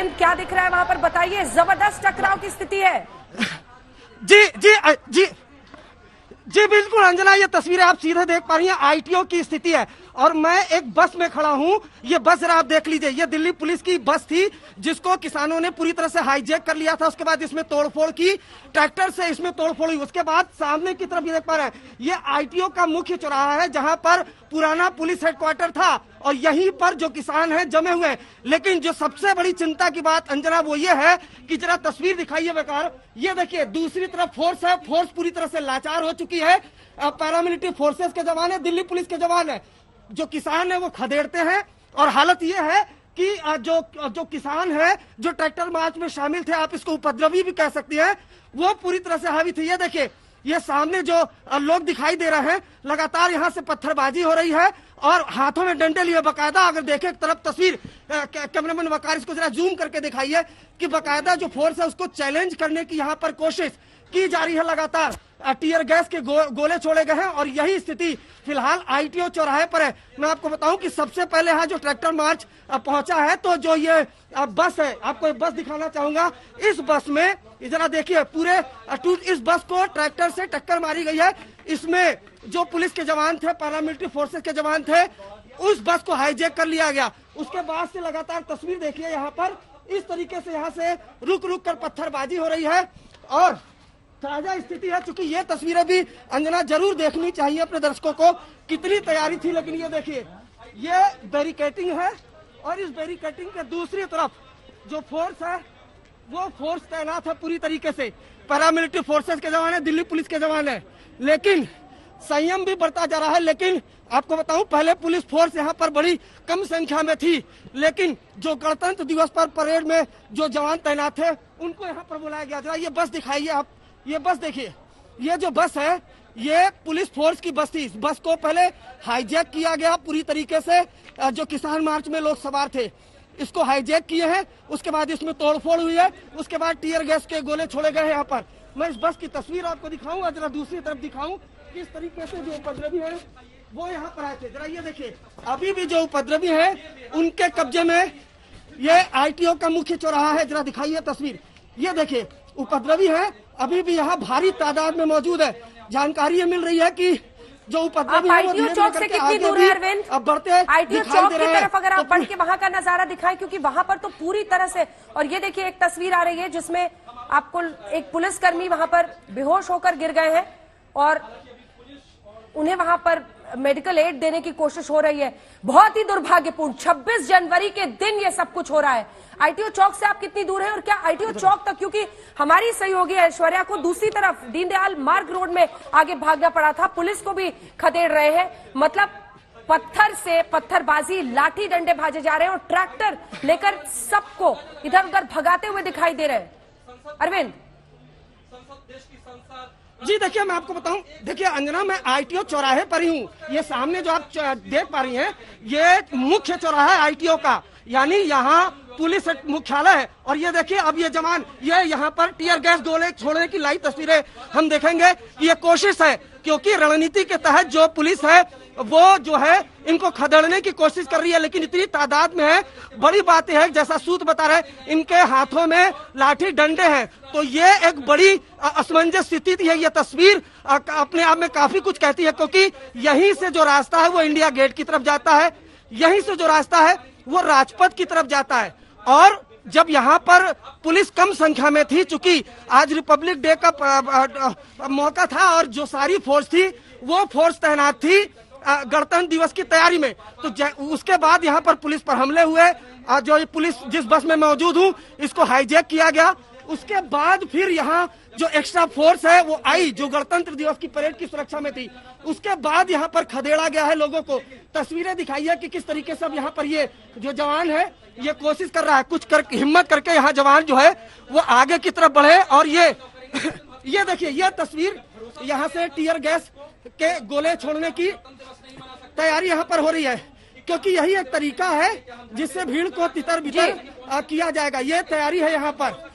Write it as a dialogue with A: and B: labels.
A: अरविंद, क्या दिख रहा है वहां पर, बताइए। जबरदस्त टकराव की स्थिति है।
B: जी जी जी जी बिल्कुल अंजना, ये तस्वीरें आप सीधे देख पा रही हैं, आईटीओ की स्थिति है और मैं एक बस में खड़ा हूं। ये बस जरा आप देख लीजिए, ये दिल्ली पुलिस की बस थी जिसको किसानों ने पूरी तरह से हाईजैक कर लिया था। उसके बाद इसमें तोड़फोड़ की, ट्रैक्टर से इसमें तोड़फोड़ हुई। उसके बाद सामने की तरफ ये देख पा रहे हैं, ये आईटीओ का मुख्य चौराहा है जहां पर पुराना पुलिस हेडक्वार्टर था और यहीं पर जो किसान हैं जमे हुए हैं। लेकिन जो सबसे बड़ी चिंता की बात अंजना वो ये है कि जरा तस्वीर दिखाइए बेकार, ये देखिए दूसरी तरफ फोर्स है, फोर्स पूरी तरह से लाचार हो चुकी है। पैरामिलिट्री फोर्सेस के जवान है, दिल्ली पुलिस के जवान है, जो किसान है वो खदेड़ते हैं। और हालत ये है कि जो किसान है जो ट्रैक्टर मार्च में शामिल थे, आप इसको उपद्रवी भी कह सकती हैं, वो पूरी तरह से हावी थे। ये देखिए, ये सामने जो लोग दिखाई दे रहे हैं, लगातार यहाँ से पत्थरबाजी हो रही है और हाथों में डंडे लिए बकायदा। अगर देखें एक तरफ तस्वीर, कैमरामैन वकार इसको जरा जूम करके दिखाइए कि बकायदा जो फोर्स है उसको चैलेंज करने की यहाँ पर कोशिश की जा रही है। लगातार टीयर गैस के गोले छोड़े गए हैं और यही स्थिति फिलहाल आईटीओ चौराहे पर है। मैं आपको बताऊं कि सबसे पहले यहाँ जो ट्रैक्टर मार्च पहुंचा है, तो जो ये बस है, आपको एक बस दिखाना चाहूंगा। इस बस में जरा देखिए, पूरे इस बस को ट्रैक्टर से टक्कर मारी गई है। इसमें जो पुलिस के जवान थे, पैरामिलिट्री फोर्सेस के जवान थे, उस बस को हाईजैक कर लिया गया। उसके बाद से लगातार तस्वीर देखिए, यहाँ पर इस तरीके से यहाँ से रुक रुक कर पत्थरबाजी हो रही है और ताजा स्थिति है। चूंकि ये तस्वीरें भी अंजना जरूर देखनी चाहिए अपने दर्शकों को, कितनी तैयारी थी। लेकिन ये देखिए, ये बैरिकेटिंग है और इस बैरिकेटिंग के दूसरी तरफ जो फोर्स है वो फोर्स तैनात है पूरी तरीके से। पैरामिलिट्री फोर्सेस के जवान है, दिल्ली पुलिस के जवान है, लेकिन संयम भी बढ़ता जा रहा है। लेकिन आपको बताऊं, पहले पुलिस फोर्स यहाँ पर बड़ी कम संख्या में थी, लेकिन जो गणतंत्र दिवस पर परेड में जो जवान तैनात थे उनको यहाँ पर बुलाया गया। जरा ये बस दिखाइए आप, ये बस देखिए, ये जो बस है ये पुलिस फोर्स की बस थी। इस बस को पहले हाईजैक किया गया पूरी तरीके से, जो किसान मार्च में लोग सवार थे इसको हाईजैक किए हैं। उसके बाद इसमें तोड़फोड़ हुई है, उसके बाद टीयर गैस के गोले छोड़े गए हैं। यहाँ पर मैं इस बस की तस्वीर आपको दिखाऊंगा, जरा दूसरी तरफ दिखाऊं किस तरीके से जो उपद्रवी है वो यहाँ पर आए थे। जरा ये देखिए, अभी भी जो उपद्रवी है उनके कब्जे में ये आईटीओ का मुख्य चौराहा है। जरा दिखाइए तस्वीर, ये देखिए उपद्रवी है, अभी भी यहाँ भारी तादाद में मौजूद है। जानकारी ये मिल रही है कि जो उपद्रवी है
A: आईटीओ चौक से कितनी दूर है अरविंद?
B: अब बढ़ते
A: आईटीओ चौक की तरफ अगर आप बढ़ के वहां का नजारा दिखाएं, क्योंकि वहां पर तो पूरी तरह से, और ये देखिए एक तस्वीर आ रही है जिसमें आपको एक पुलिसकर्मी वहां पर बेहोश होकर गिर गए हैं और उन्हें वहां पर मेडिकल एड देने की कोशिश हो रही है। बहुत ही दुर्भाग्यपूर्ण, 26 जनवरी के दिन ये सब कुछ हो रहा है। आईटीओ चौक से आप कितनी दूर हैं और क्या आईटीओ चौक तक, क्योंकि हमारी सहयोगी ऐश्वर्या को दूसरी तरफ दीनदयाल मार्ग रोड में आगे भागना पड़ा था, पुलिस को भी खदेड़ रहे हैं। मतलब पत्थर से पत्थरबाजी, लाठी डंडे भाजे जा रहे हैं और ट्रैक्टर लेकर सबको इधर उधर भगाते हुए दिखाई दे रहे हैं। अरविंद
B: जी देखिए, मैं आपको बताऊं, देखिए अंजना, मैं आईटीओ चौराहे पर ही हूँ। ये सामने जो आप देख पा रही हैं ये मुख्य चौराहा है आईटीओ का, यानी यहाँ पुलिस मुख्यालय है। और ये देखिए, अब ये जवान ये यहाँ पर टीयर गैस गोले छोड़ने की लाइव तस्वीरें हम देखेंगे कि ये कोशिश है, क्योंकि रणनीति के तहत जो पुलिस है वो जो है इनको खदेड़ने की कोशिश कर रही है, लेकिन इतनी तादाद में है। बड़ी बात है, जैसा सूत्र बता रहे, इनके हाथों में लाठी डंडे हैं, तो ये एक बड़ी असमंजस स्थिति है। ये तस्वीर अपने आप में काफी कुछ कहती है, क्योंकि यहीं से जो रास्ता है वो इंडिया गेट की तरफ जाता है, यहीं से जो रास्ता है वो राजपथ की तरफ जाता है। और जब यहाँ पर पुलिस कम संख्या में थी, चूंकि आज रिपब्लिक डे का मौका था और जो सारी फोर्स थी वो फोर्स तैनात थी गणतंत्र दिवस की तैयारी में, तो उसके बाद यहाँ पर पुलिस पर हमले हुए। जो पुलिस जिस बस में मौजूद हूँ इसको हाईजैक किया गया। उसके बाद फिर यहाँ जो एक्स्ट्रा फोर्स है वो आई, जो गणतंत्र दिवस की परेड की सुरक्षा में थी। उसके बाद यहाँ पर खदेड़ा गया है लोगों को। तस्वीरें दिखाइए कि किस तरीके से अब यहाँ पर ये जो जवान है ये कोशिश कर रहा है कुछ कर हिम्मत करके यहाँ जवान जो है वो आगे की तरफ बढ़े। और ये ये देखिए, ये तस्वीर यहाँ से टीयर गैस के गोले छोड़ने की तैयारी यहाँ पर हो रही है, क्योंकि यही एक तरीका है जिससे भीड़ को तितर बितर किया जाएगा। ये तैयारी है यहाँ पर।